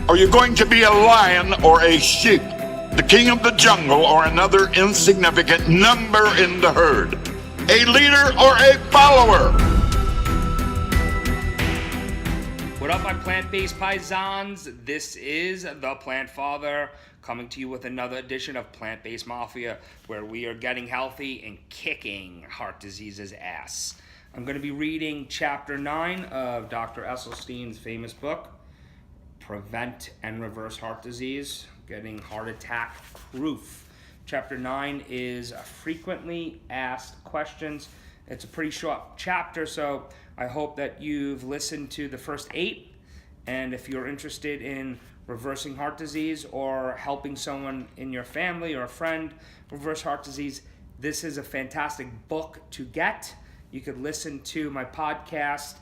Are you going to be a lion or a sheep? The king of the jungle or another insignificant number in the herd? A leader or a follower? What up, my plant-based paisans? This is the Plant Father coming to you with another edition of Plant Based Mafia, where we are getting healthy and kicking heart disease's ass. I'm going to be reading Chapter 9 of Dr. Esselstyn's famous book, Prevent and Reverse Heart Disease, Getting Heart Attack Proof. Chapter 9 is frequently asked questions. It's a pretty short chapter, so I hope that you've listened to the first 8. And if you're interested in reversing heart disease or helping someone in your family or a friend reverse heart disease, this is a fantastic book to get. You could listen to my podcast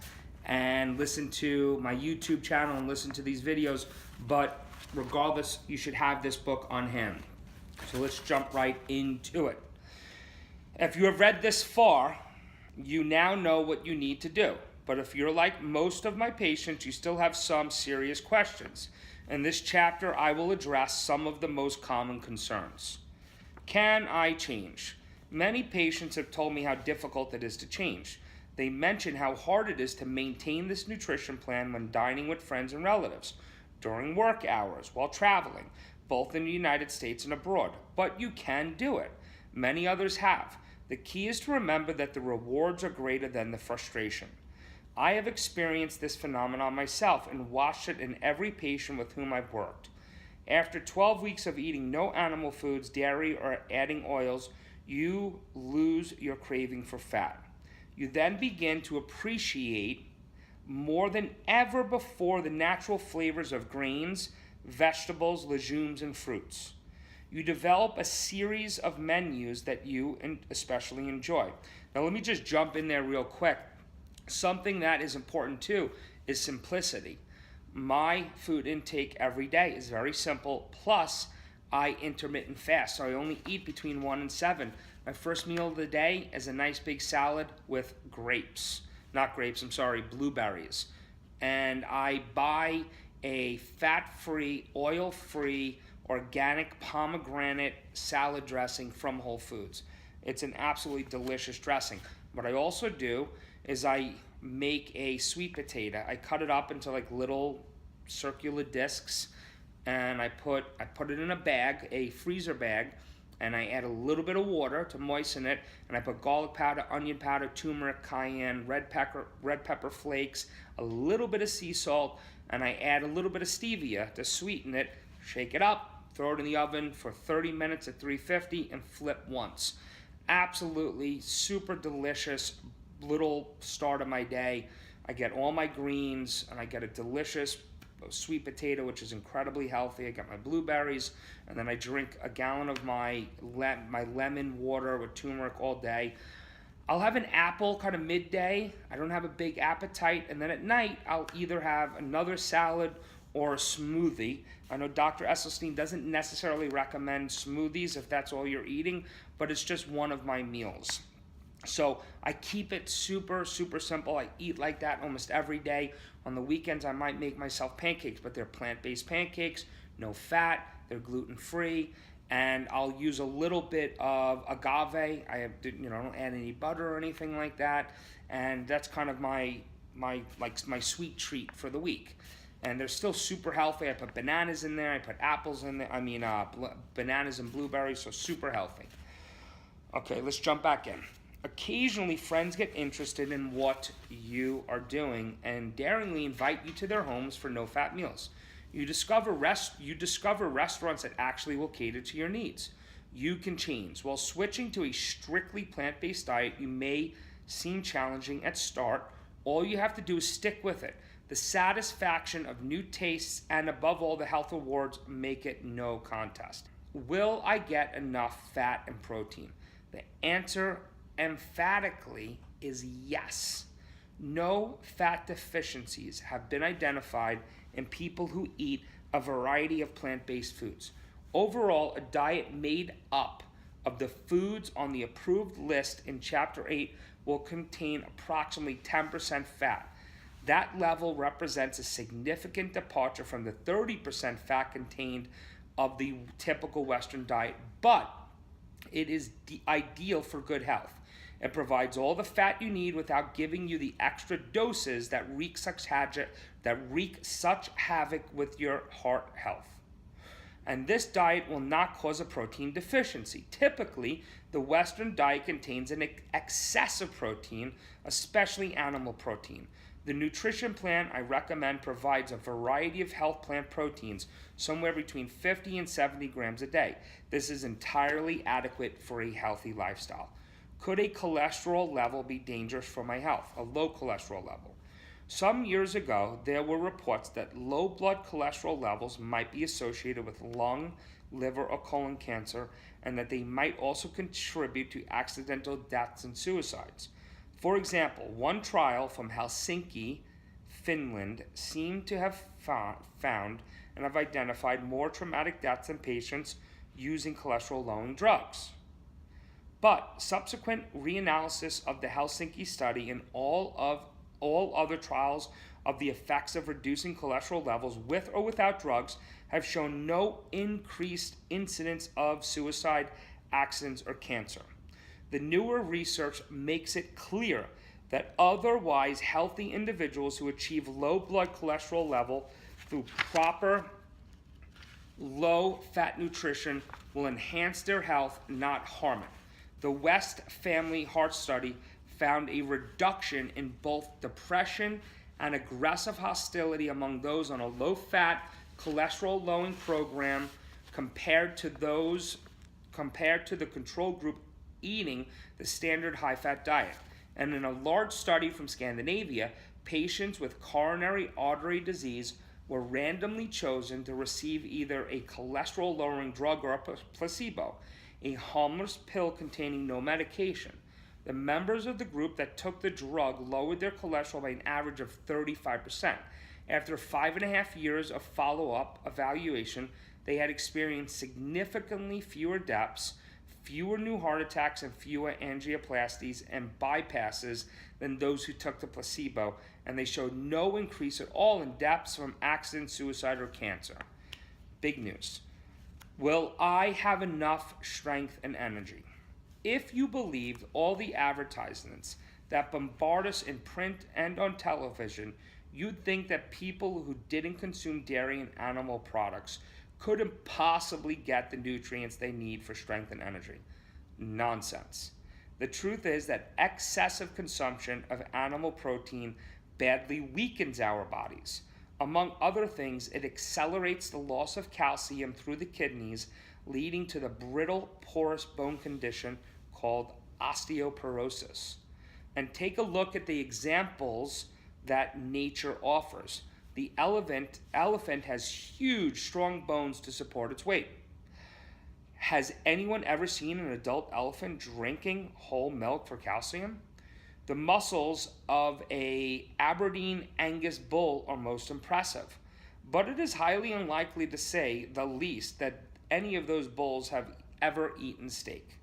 and listen to my YouTube channel and listen to these videos, but regardless, you should have this book on hand. So let's jump right into it. If you have read this far, you now know what you need to do. But if you're like most of my patients, you still have some serious questions. In this chapter, I will address some of the most common concerns. Can I change? Many patients have told me how difficult it is to change. They mention how hard it is to maintain this nutrition plan when dining with friends and relatives, during work hours, while traveling, both in the United States and abroad. But you can do it. Many others have. The key is to remember that the rewards are greater than the frustration. I have experienced this phenomenon myself and watched it in every patient with whom I've worked. After 12 weeks of eating no animal foods, dairy, or adding oils, you lose your craving for fat. You then begin to appreciate more than ever before the natural flavors of grains, vegetables, legumes, and fruits. You develop a series of menus that you especially enjoy. Now let me just jump in there real quick. Something that is important too is simplicity. My food intake every day is very simple, plus I intermittent fast, so I only eat between 1 and 7. My first meal of the day is a nice big salad with blueberries. And I buy a fat-free, oil-free, organic pomegranate salad dressing from Whole Foods. It's an absolutely delicious dressing. What I also do is I make a sweet potato. I cut it up into like little circular discs, and I put it in a bag, a freezer bag, and I add a little bit of water to moisten it, and I put garlic powder, onion powder, turmeric, cayenne, red pepper flakes, a little bit of sea salt, and I add a little bit of stevia to sweeten it, shake it up, throw it in the oven for 30 minutes at 350, and flip once. Absolutely super delicious little start of my day. I get all my greens, and I get a delicious sweet potato, which is incredibly healthy. I got my blueberries, and then I drink a gallon of my lemon water with turmeric all day. I'll have an apple kind of midday. I don't have a big appetite, and then at night I'll either have another salad or a smoothie. I know Dr. Esselstyn doesn't necessarily recommend smoothies if that's all you're eating, but it's just one of my meals. So I keep it super, super simple. I eat like that almost every day. On the weekends, I might make myself pancakes, but they're plant-based pancakes, no fat, they're gluten-free, and I'll use a little bit of agave. I don't add any butter or anything like that, and that's kind of my sweet treat for the week. And they're still super healthy. I put bananas in there. I put apples in there. Bananas and blueberries, so super healthy. Okay, let's jump back in. Occasionally, friends get interested in what you are doing and daringly invite you to their homes for no-fat meals. You discover restaurants that actually will cater to your needs. You can change. While switching to a strictly plant-based diet, you may seem challenging at start. All you have to do is stick with it. The satisfaction of new tastes and, above all, the health rewards make it no contest. Will I get enough fat and protein? The answer emphatically is yes. No fat deficiencies have been identified in people who eat a variety of plant-based foods. Overall, a diet made up of the foods on the approved list in Chapter 8 will contain approximately 10% fat. That level represents a significant departure from the 30% fat contained of the typical Western diet, but it is ideal for good health. It provides all the fat you need without giving you the extra doses that wreak such havoc with your heart health. And this diet will not cause a protein deficiency. Typically, the Western diet contains an excessive protein, especially animal protein. The nutrition plan I recommend provides a variety of health plant proteins, somewhere between 50 and 70 grams a day. This is entirely adequate for a healthy lifestyle. Could a cholesterol level be dangerous for my health? A low cholesterol level. Some years ago, there were reports that low blood cholesterol levels might be associated with lung, liver, or colon cancer, and that they might also contribute to accidental deaths and suicides. For example, one trial from Helsinki, Finland, seemed to have found and have identified more traumatic deaths in patients using cholesterol-lowering drugs. But subsequent reanalysis of the Helsinki study and all other trials of the effects of reducing cholesterol levels with or without drugs have shown no increased incidence of suicide, accidents, or cancer. The newer research makes it clear that otherwise healthy individuals who achieve low blood cholesterol level through proper low-fat nutrition will enhance their health, not harm it. The West Family Heart Study found a reduction in both depression and aggressive hostility among those on a low-fat, cholesterol-lowering program compared to the control group eating the standard high-fat diet. And in a large study from Scandinavia, patients with coronary artery disease were randomly chosen to receive either a cholesterol-lowering drug or a placebo, a harmless pill containing no medication. The members of the group that took the drug lowered their cholesterol by an average of 35%. After 5.5 years of follow-up evaluation, they had experienced significantly fewer deaths, fewer new heart attacks, and fewer angioplasties and bypasses than those who took the placebo, and they showed no increase at all in deaths from accident, suicide, or cancer. Big news. Will I have enough strength and energy? If you believed all the advertisements that bombard us in print and on television, you'd think that people who didn't consume dairy and animal products couldn't possibly get the nutrients they need for strength and energy. Nonsense. The truth is that excessive consumption of animal protein badly weakens our bodies. Among other things, it accelerates the loss of calcium through the kidneys, leading to the brittle, porous bone condition called osteoporosis. And take a look at the examples that nature offers. The elephant has huge, strong bones to support its weight. Has anyone ever seen an adult elephant drinking whole milk for calcium? The muscles of a Aberdeen Angus bull are most impressive, but it is highly unlikely, to say the least, that any of those bulls have ever eaten steak.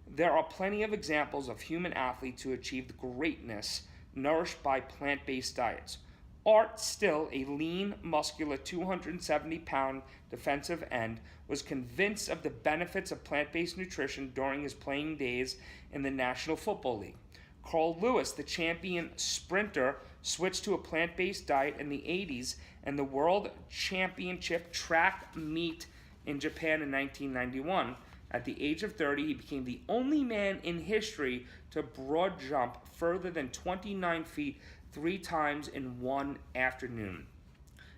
There are plenty of examples of human athletes who achieved greatness nourished by plant-based diets. Art Still, a lean, muscular 270-pound defensive end, was convinced of the benefits of plant-based nutrition during his playing days in the National Football League. Carl Lewis, the champion sprinter, switched to a plant-based diet in the 80s, and the World Championship track meet in Japan in 1991. At the age of 30, he became the only man in history to broad jump further than 29 feet 3 times in one afternoon.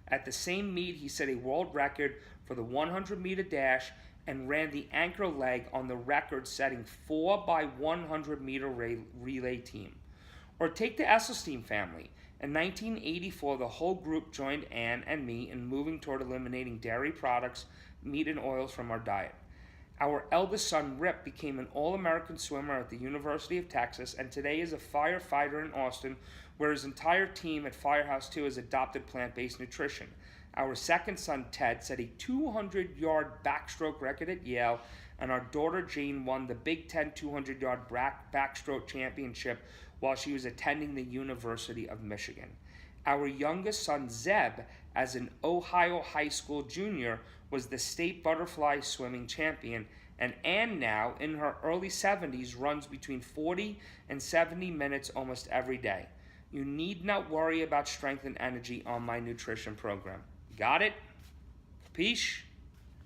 At the same meet, he set a world record for the 100-meter dash and ran the anchor leg on the record-setting 4x100-meter relay team. Or take the Esselstyn family. In 1984, the whole group joined Anne and me in moving toward eliminating dairy products, meat, and oils from our diet. Our eldest son, Rip, became an All-American swimmer at the University of Texas, and today is a firefighter in Austin, where his entire team at Firehouse 2 has adopted plant-based nutrition. Our second son, Ted, set a 200-yard backstroke record at Yale, and our daughter, Jane, won the Big Ten 200-yard backstroke championship while she was attending the University of Michigan. Our youngest son, Zeb, as an Ohio high school junior, was the state butterfly swimming champion, and Ann, now in her early 70s, runs between 40 and 70 minutes almost every day. You need not worry about strength and energy on my nutrition program. Got it? Capiche?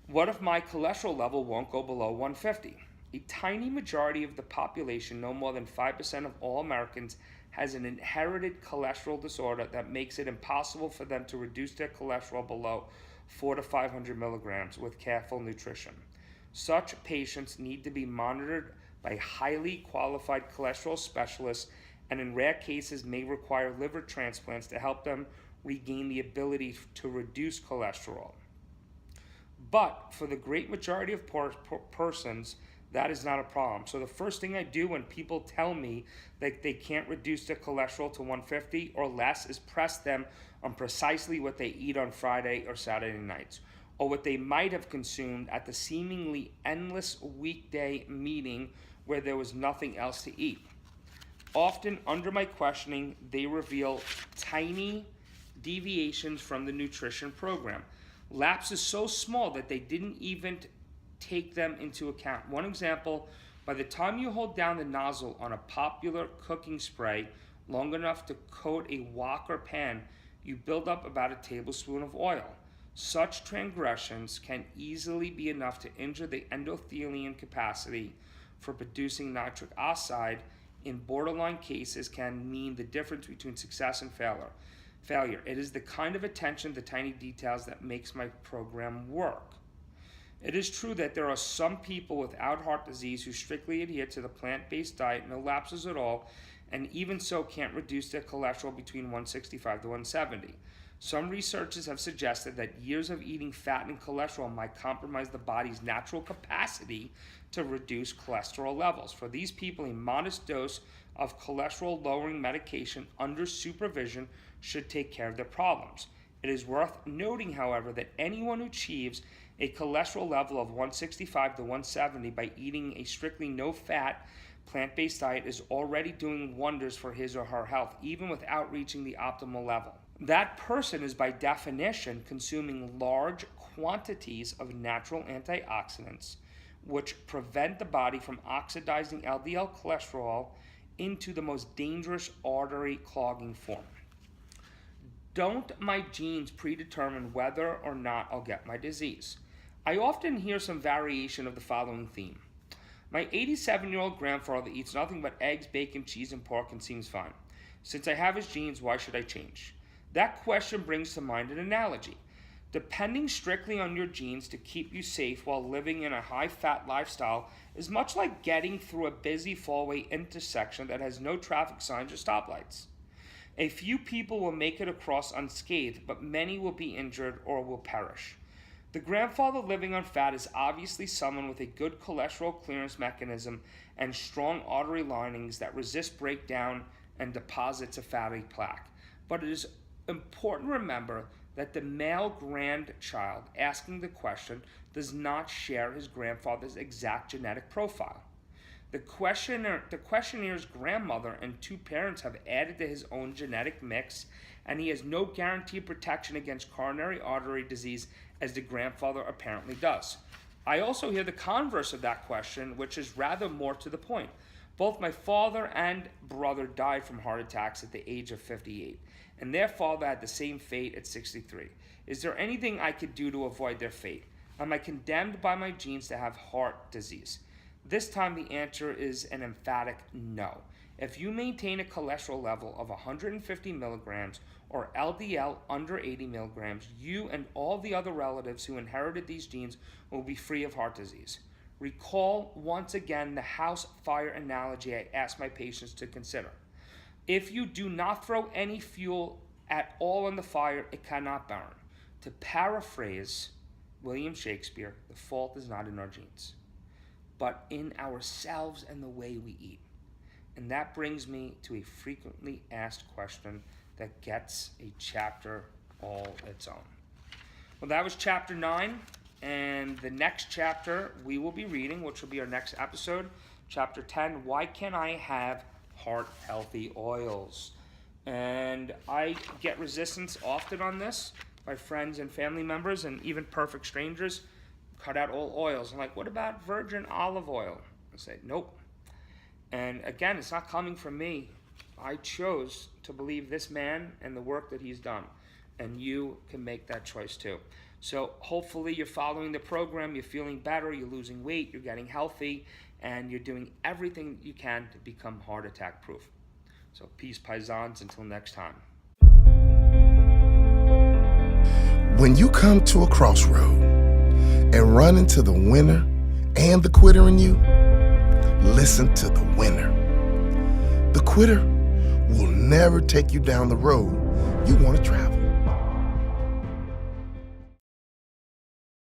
What if my cholesterol level won't go below 150? A tiny majority of the population, no more than 5% of all Americans, has an inherited cholesterol disorder that makes it impossible for them to reduce their cholesterol below 400 to 500 milligrams with careful nutrition. Such patients need to be monitored by highly qualified cholesterol specialists, and in rare cases may require liver transplants to help them regain the ability to reduce cholesterol. But for the great majority of persons, that is not a problem. So the first thing I do when people tell me that they can't reduce their cholesterol to 150 or less is press them on precisely what they eat on Friday or Saturday nights, or what they might have consumed at the seemingly endless weekday meeting where there was nothing else to eat. Often under my questioning, they reveal tiny deviations from the nutrition program. Lapses so small that they didn't even take them into account. One example, by the time you hold down the nozzle on a popular cooking spray long enough to coat a wok or pan, you build up about a tablespoon of oil. Such transgressions can easily be enough to injure the endothelial capacity for producing nitric oxide. In borderline cases can mean the difference between success and failure. It is the kind of attention to tiny details that makes my program work. It is true that there are some people without heart disease who strictly adhere to the plant-based diet, no lapses at all, and even so can't reduce their cholesterol between 165 to 170. Some researchers have suggested that years of eating fat and cholesterol might compromise the body's natural capacity to reduce cholesterol levels. For these people, a modest dose of cholesterol-lowering medication under supervision should take care of their problems. It is worth noting, however, that anyone who achieves a cholesterol level of 165 to 170 by eating a strictly no-fat, plant-based diet is already doing wonders for his or her health, even without reaching the optimal level. That person is by definition consuming large quantities of natural antioxidants, which prevent the body from oxidizing LDL cholesterol into the most dangerous artery clogging form. Don't my genes predetermine whether or not I'll get my disease? I often hear some variation of the following theme. My 87-year-old grandfather eats nothing but eggs, bacon, cheese, and pork and seems fine. Since I have his genes, why should I change? That question brings to mind an analogy. Depending strictly on your genes to keep you safe while living in a high-fat lifestyle is much like getting through a busy four-way intersection that has no traffic signs or stoplights. A few people will make it across unscathed, but many will be injured or will perish. The grandfather living on fat is obviously someone with a good cholesterol clearance mechanism and strong artery linings that resist breakdown and deposits of fatty plaque. But it is important to remember that the male grandchild asking the question does not share his grandfather's exact genetic profile. The questionnair's grandmother and two parents have added to his own genetic mix, and he has no guaranteed protection against coronary artery disease as the grandfather apparently does. I also hear the converse of that question, which is rather more to the point. Both my father and brother died from heart attacks at the age of 58, and their father had the same fate at 63. Is there anything I could do to avoid their fate? Am I condemned by my genes to have heart disease? This time the answer is an emphatic no. If you maintain a cholesterol level of 150 milligrams or LDL under 80 milligrams, you and all the other relatives who inherited these genes will be free of heart disease. Recall once again the house fire analogy I ask my patients to consider. If you do not throw any fuel at all on the fire, it cannot burn. To paraphrase William Shakespeare, the fault is not in our genes, but in ourselves and the way we eat. And that brings me to a frequently asked question that gets a chapter all its own. Well, that was chapter 9, and the next chapter we will be reading, which will be our next episode, chapter 10, Why Can't I Have Heart Healthy Oils? And I get resistance often on this by friends and family members and even perfect strangers. Cut out all oils. I'm like, what about virgin olive oil? I say, nope. And again, it's not coming from me. I chose to believe this man and the work that he's done. And you can make that choice too. So hopefully you're following the program, you're feeling better, you're losing weight, you're getting healthy, and you're doing everything you can to become heart attack proof. So peace, paisans, until next time. When you come to a crossroad and run into the winner and the quitter in you, listen to the winner. The quitter will never take you down the road you want to travel.